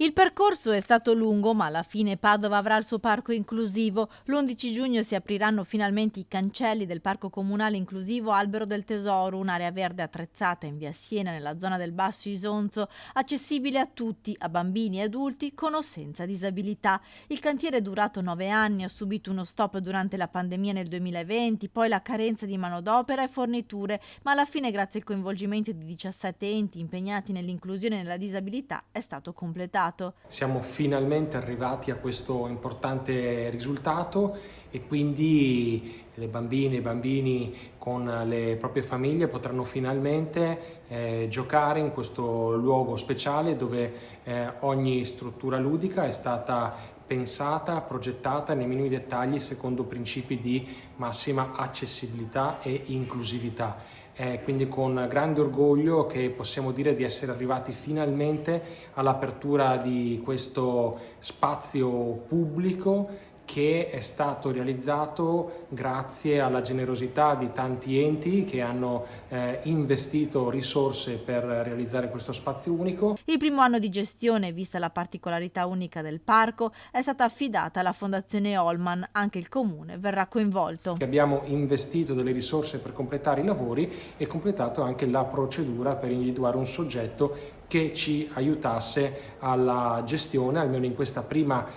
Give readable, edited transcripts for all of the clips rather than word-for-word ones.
Il percorso è stato lungo, ma alla fine Padova avrà il suo parco inclusivo. L'11 giugno si apriranno finalmente i cancelli del parco comunale inclusivo Albero del Tesoro, un'area verde attrezzata in via Siena nella zona del Basso Isonzo, accessibile a tutti, a bambini e adulti con o senza disabilità. Il cantiere è durato 9 anni, ha subito uno stop durante la pandemia nel 2020, poi la carenza di manodopera e forniture, ma alla fine, grazie al coinvolgimento di 17 enti impegnati nell'inclusione e nella disabilità, è stato completato. Siamo finalmente arrivati a questo importante risultato e quindi le bambine e i bambini con le proprie famiglie potranno finalmente giocare in questo luogo speciale dove ogni struttura ludica è stata pensata, progettata nei minimi dettagli secondo principi di massima accessibilità e inclusività. Quindi con grande orgoglio che possiamo dire di essere arrivati finalmente all'apertura di questo spazio pubblico che è stato realizzato grazie alla generosità di tanti enti che hanno investito risorse per realizzare questo spazio unico. Il primo anno di gestione, vista la particolarità unica del parco, è stata affidata alla Fondazione Holman. Anche il comune verrà coinvolto. Abbiamo investito delle risorse per completare i lavori e completato anche la procedura per individuare un soggetto che ci aiutasse alla gestione, almeno in questa prima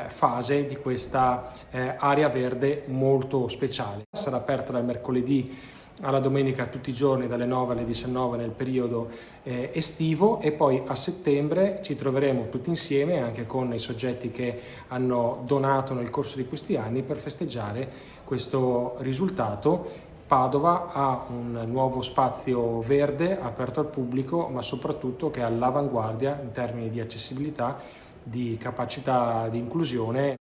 fase di questa area verde molto speciale. Sarà aperta dal mercoledì alla domenica tutti i giorni dalle 9 alle 19 nel periodo estivo e poi a settembre ci troveremo tutti insieme anche con i soggetti che hanno donato nel corso di questi anni per festeggiare questo risultato. Padova ha un nuovo spazio verde aperto al pubblico, ma soprattutto che è all'avanguardia in termini di accessibilità, di capacità di inclusione.